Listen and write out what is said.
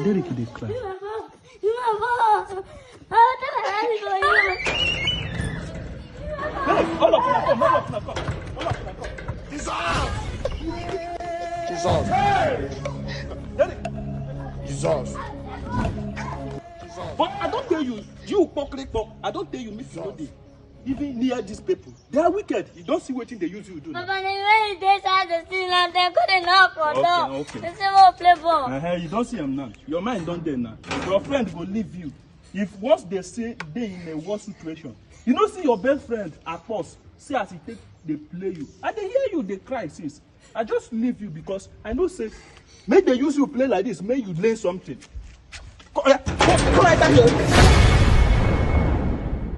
Derek, they cry. Jesus. Jesus. But I don't tell you, I don't tell you, Miss Lodi, even near these people, they are wicked. You don't see what they use you do. Papa, when they start to see now, they couldn't knock for door. Okay. They say, "Oh, play ball." You don't see them now. Your mind don't there now. Your friend will leave you. If once they say they in a worse situation, you don't see your best friend at first. See as he take, they play you. And they hear you, they cry, sis. I just leave you because I know say, make they use you play like this, make you learn something. Come right here.